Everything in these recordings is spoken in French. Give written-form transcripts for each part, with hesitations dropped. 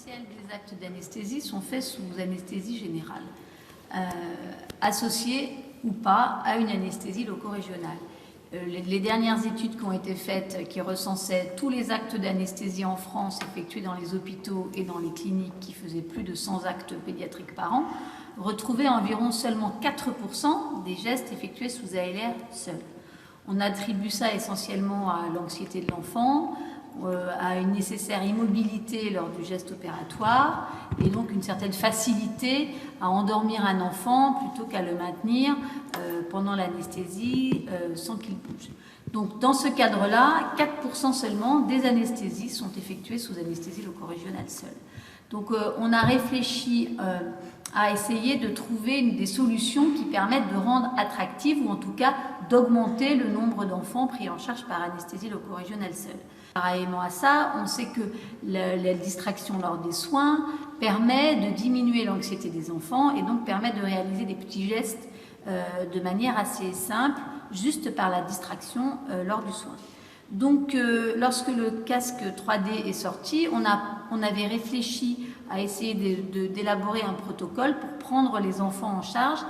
l'essentiel des actes d'anesthésie sont faits sous anesthésie générale, associés ou pas à une anesthésie loco-régionale. Les dernières études qui ont été faites, qui recensaient tous les actes d'anesthésie en France effectués dans les hôpitaux et dans les cliniques qui faisaient plus de 100 actes pédiatriques par an, retrouvaient environ seulement 4% des gestes effectués sous ALR seuls. On attribue ça essentiellement à l'anxiété de l'enfant, à une nécessaire immobilité lors du geste opératoire et donc une certaine facilité à endormir un enfant plutôt qu'à le maintenir pendant l'anesthésie sans qu'il bouge. Donc dans ce cadre-là, 4% seulement des anesthésies sont effectuées sous anesthésie loco-régionale seule. Donc on a réfléchi à essayer de trouver des solutions qui permettent de rendre attractive ou en tout cas d'augmenter le nombre d'enfants pris en charge par anesthésie loco-régionale seule. Parallèlement à ça, on sait que la distraction lors des soins permet de diminuer l'anxiété des enfants et donc permet de réaliser des petits gestes de manière assez simple, juste par la distraction lors du soin. Donc, lorsque le casque 3D est sorti, on avait réfléchi à essayer d'élaborer un protocole pour prendre les enfants en charge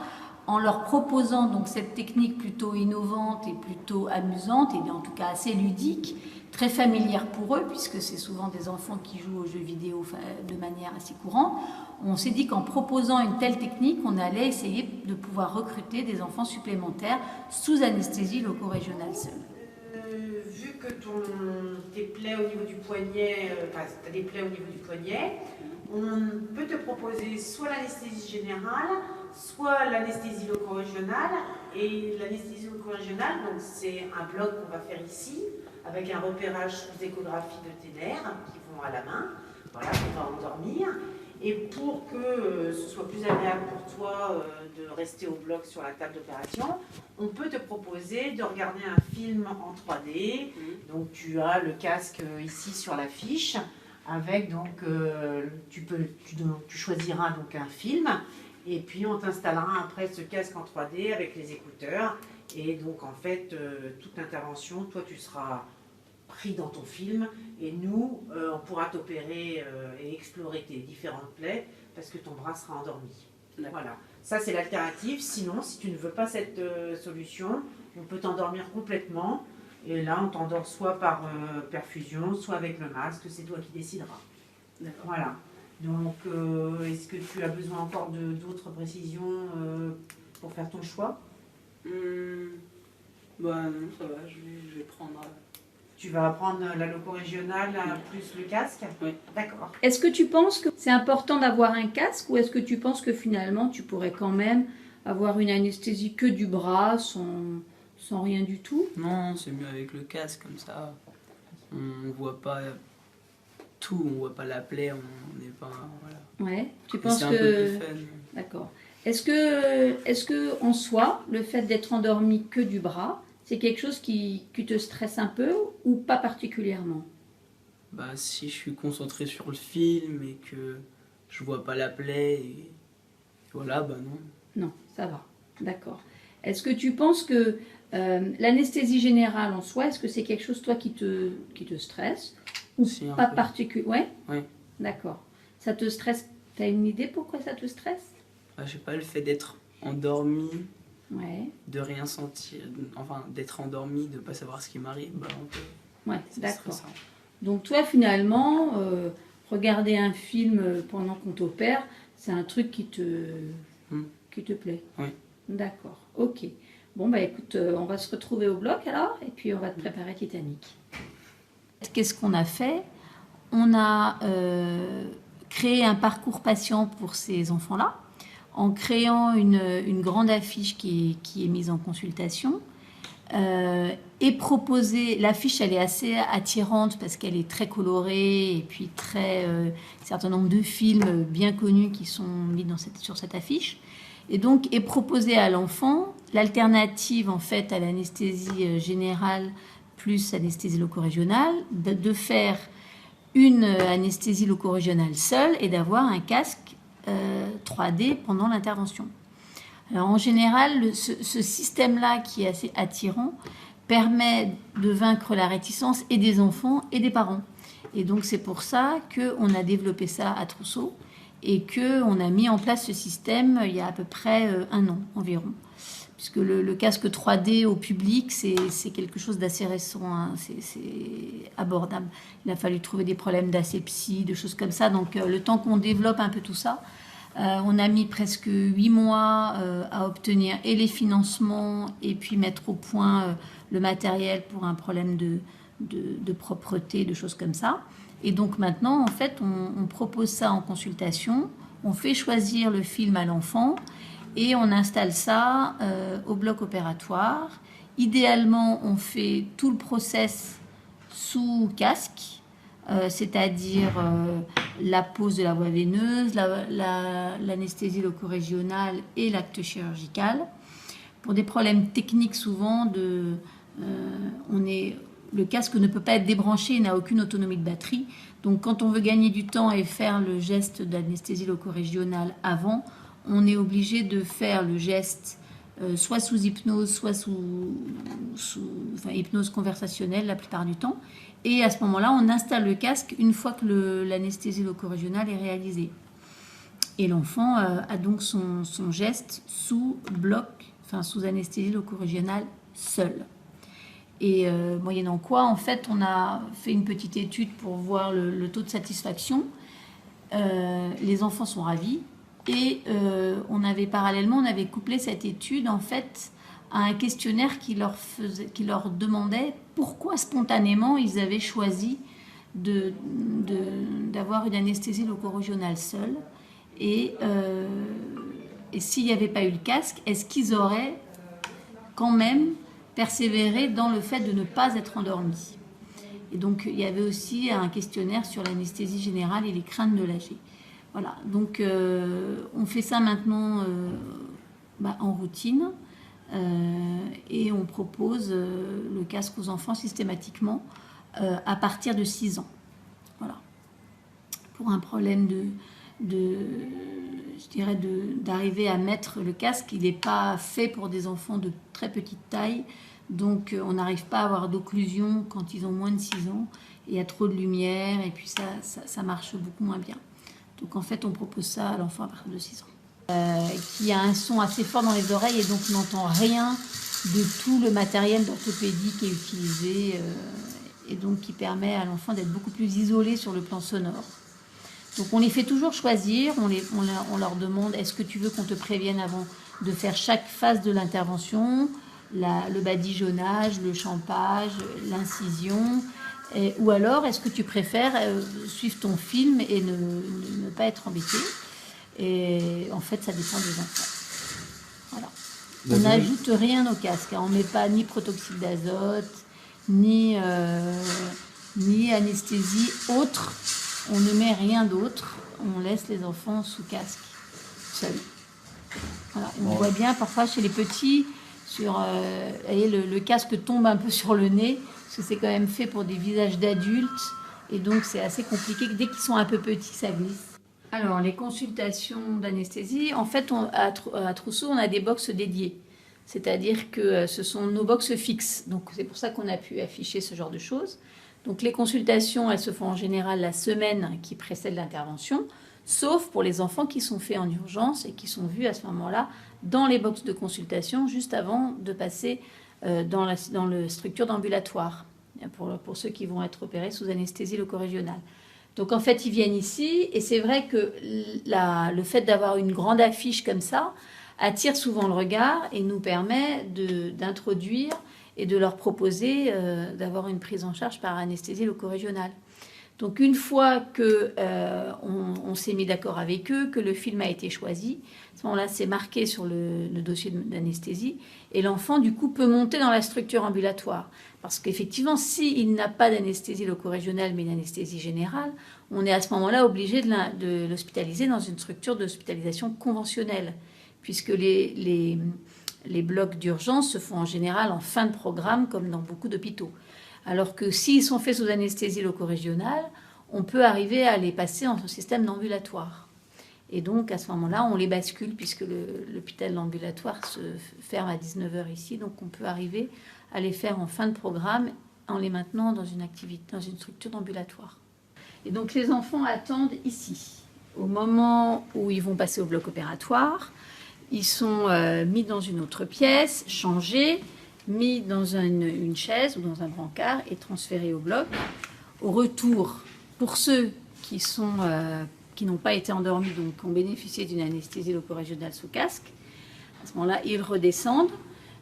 en leur proposant donc cette technique plutôt innovante et plutôt amusante et en tout cas assez ludique, très familière pour eux puisque c'est souvent des enfants qui jouent aux jeux vidéo de manière assez courante. On s'est dit qu'en proposant une telle technique, on allait essayer de pouvoir recruter des enfants supplémentaires sous anesthésie loco-régionale seule. Vu que tes plaies au niveau du poignet, tu as des plaies au niveau du poignet, on peut te proposer soit l'anesthésie générale, soit l'anesthésie loco-régionale. Et l'anesthésie loco-régionale, donc c'est un bloc qu'on va faire ici, avec un repérage sous échographie de tes nerfs qui vont à la main, voilà, on va endormir. Et pour que ce soit plus agréable pour toi de rester au bloc sur la table d'opération, on peut te proposer de regarder un film en 3D. Donc tu as le casque ici sur l'affiche, avec donc tu choisiras donc un film, et puis on t'installera après ce casque en 3D avec les écouteurs. Et donc en fait, toute intervention, toi tu seras pris dans ton film et nous, on pourra t'opérer et explorer tes différentes plaies parce que ton bras sera endormi. Voilà, ça c'est l'alternative. Sinon, si tu ne veux pas cette solution, on peut t'endormir complètement et là on t'endort soit par perfusion, soit avec le masque, c'est toi qui décideras. Voilà, donc est-ce que tu as besoin encore d'autres précisions pour faire ton choix? Bah non, ça va, je vais prendre... Tu vas prendre la loco-régionale plus le casque? Oui. D'accord. Est-ce que tu penses que c'est important d'avoir un casque ou est-ce que tu penses que finalement tu pourrais quand même avoir une anesthésie que du bras sans rien du tout? Non, c'est mieux avec le casque comme ça. On voit pas tout, on voit pas la plaie, on n'est pas... Voilà. Ouais, tu penses c'est un peu que... plus fun. D'accord. Est-ce que en soi, le fait d'être endormi que du bras, c'est quelque chose qui te stresse un peu ou pas particulièrement? Bah si je suis concentré sur le film et que je vois pas la plaie et voilà, bah non. Non, ça va. D'accord. Est-ce que tu penses que l'anesthésie générale en soi, est-ce que c'est quelque chose toi qui te stresse ou Si, pas peu. particulièrement? Ouais. Oui. D'accord. Ça te stresse? T'as une idée pourquoi ça te stresse? Bah, je sais pas, le fait d'être endormi, Ouais. de rien sentir, enfin d'être endormi, de pas savoir ce qui m'arrive, bah un peu. Ouais, C'est d'accord. stressant. Donc toi finalement, regarder un film pendant qu'on t'opère, c'est un truc qui te plaît? Oui. D'accord, ok. Bon bah écoute, on va se retrouver au bloc alors, et puis on va te préparer Titanic. Qu'est-ce qu'on a fait? On a créé un parcours patient pour ces enfants-là, en créant une grande affiche qui est mise en consultation. Et proposer, l'affiche elle est assez attirante parce qu'elle est très colorée et puis un certain nombre de films bien connus qui sont mis sur cette affiche. Et donc est proposé à l'enfant l'alternative en fait à l'anesthésie générale plus anesthésie loco-régionale, de faire une anesthésie loco-régionale seule et d'avoir un casque 3D pendant l'intervention. Alors, en général, ce système-là qui est assez attirant permet de vaincre la réticence et des enfants et des parents. Et donc c'est pour ça qu'on a développé ça à Trousseau et qu'on a mis en place ce système il y a à peu près 1 an environ. Puisque le casque 3D au public, c'est quelque chose d'assez récent, hein. C'est abordable. Il a fallu trouver des problèmes d'asepsie, de choses comme ça. Donc le temps qu'on développe un peu tout ça, on a mis presque 8 mois à obtenir et les financements et puis mettre au point le matériel pour un problème de propreté, de choses comme ça. Et donc maintenant, en fait, on propose ça en consultation, on fait choisir le film à l'enfant et on installe ça au bloc opératoire. Idéalement, on fait tout le process sous casque, c'est-à-dire la pose de la voie veineuse, l'anesthésie locorégionale et l'acte chirurgical. Pour des problèmes techniques souvent, le casque ne peut pas être débranché, il n'a aucune autonomie de batterie. Donc quand on veut gagner du temps et faire le geste d'anesthésie locorégionale avant, on est obligé de faire le geste soit sous hypnose, soit sous hypnose conversationnelle la plupart du temps. Et à ce moment-là, on installe le casque une fois que l'anesthésie locorégionale est réalisée. Et l'enfant a donc son geste sous bloc, sous anesthésie locorégionale seule. Et moyennant quoi, en fait, on a fait une petite étude pour voir le taux de satisfaction. Les enfants sont ravis. Et on avait couplé cette étude en fait à un questionnaire qui leur demandait pourquoi spontanément ils avaient choisi d'avoir une anesthésie locorégionale seule et s'il n'y avait pas eu le casque, est-ce qu'ils auraient quand même persévéré dans le fait de ne pas être endormis. Et donc il y avait aussi un questionnaire sur l'anesthésie générale et les craintes de l'âgé. Voilà, donc on fait ça maintenant en routine et on propose le casque aux enfants systématiquement à partir de 6 ans. Voilà. Pour un problème d'arriver à mettre le casque, il n'est pas fait pour des enfants de très petite taille, donc on n'arrive pas à avoir d'occlusion quand ils ont moins de 6 ans, il y a trop de lumière et puis ça marche beaucoup moins bien. Donc en fait, on propose ça à l'enfant à partir de 6 ans. Qui a un son assez fort dans les oreilles et donc on n'entend rien de tout le matériel d'orthopédie qui est utilisé et donc qui permet à l'enfant d'être beaucoup plus isolé sur le plan sonore. Donc on les fait toujours choisir, on leur demande est-ce que tu veux qu'on te prévienne avant de faire chaque phase de l'intervention, le badigeonnage, le champage, l'incision. Ou alors, est-ce que tu préfères suivre ton film et ne pas être embêté? Et en fait, ça dépend des enfants. Voilà. On n'ajoute rien au casque. On ne met pas ni protoxyde d'azote, ni anesthésie autre. On ne met rien d'autre. On laisse les enfants sous casque, seuls. Voilà. On voit bien parfois chez les petits, le casque tombe un peu sur le nez. Parce que c'est quand même fait pour des visages d'adultes et donc c'est assez compliqué. Dès qu'ils sont un peu petits, ça glisse. Alors, les consultations d'anesthésie, en fait, à Trousseau, on a des box dédiées. C'est-à-dire que ce sont nos box fixes. Donc, c'est pour ça qu'on a pu afficher ce genre de choses. Donc, les consultations, elles se font en général la semaine qui précède l'intervention, sauf pour les enfants qui sont faits en urgence et qui sont vus à ce moment-là dans les box de consultation juste avant de passer dans la structure d'ambulatoire pour ceux qui vont être opérés sous anesthésie locorégionale. Donc en fait, ils viennent ici et c'est vrai que le fait d'avoir une grande affiche comme ça attire souvent le regard et nous permet d'introduire et de leur proposer d'avoir une prise en charge par anesthésie locorégionale. Donc une fois que on s'est mis d'accord avec eux, que le film a été choisi, à ce moment-là, c'est marqué sur le dossier d'anesthésie et l'enfant, du coup, peut monter dans la structure ambulatoire. Parce qu'effectivement, s'il n'a pas d'anesthésie locorégionale mais une anesthésie générale, on est à ce moment-là obligé de l'hospitaliser dans une structure d'hospitalisation conventionnelle, puisque les blocs d'urgence se font en général en fin de programme, comme dans beaucoup d'hôpitaux. Alors que s'ils sont faits sous anesthésie locorégionale, on peut arriver à les passer en système d'ambulatoire. Et donc, à ce moment-là, on les bascule, puisque l'hôpital ambulatoire se ferme à 19h ici. Donc, on peut arriver à les faire en fin de programme en les maintenant dans une structure d'ambulatoire. Et donc les enfants attendent ici. Au moment où ils vont passer au bloc opératoire, ils sont mis dans une autre pièce, changés, mis dans une chaise ou dans un brancard et transférés au bloc. Au retour, pour ceux qui n'ont pas été endormis, donc qui ont bénéficié d'une anesthésie loco-régionale sous casque, à ce moment-là, ils redescendent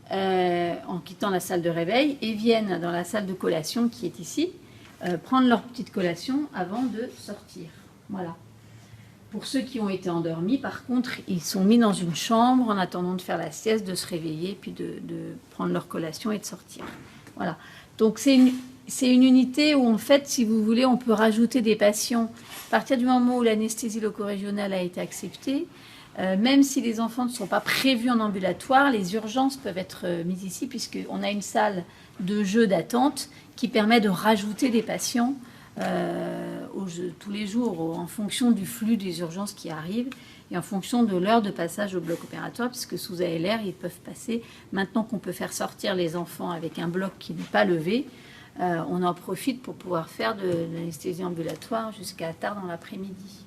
en quittant la salle de réveil et viennent dans la salle de collation qui est ici, prendre leur petite collation avant de sortir. Voilà. Pour ceux qui ont été endormis, par contre, ils sont mis dans une chambre en attendant de faire la sieste, de se réveiller, puis de prendre leur collation et de sortir. Voilà. Donc c'est une unité où, en fait, si vous voulez, on peut rajouter des patients. À partir du moment où l'anesthésie loco-régionale a été acceptée, même si les enfants ne sont pas prévus en ambulatoire, les urgences peuvent être mises ici, puisqu'on a une salle de jeu d'attente qui permet de rajouter des patients tous les jours, en fonction du flux des urgences qui arrivent et en fonction de l'heure de passage au bloc opératoire, puisque sous ALR, ils peuvent passer. Maintenant qu'on peut faire sortir les enfants avec un bloc qui n'est pas levé, on en profite pour pouvoir faire de l'anesthésie ambulatoire jusqu'à tard dans l'après-midi.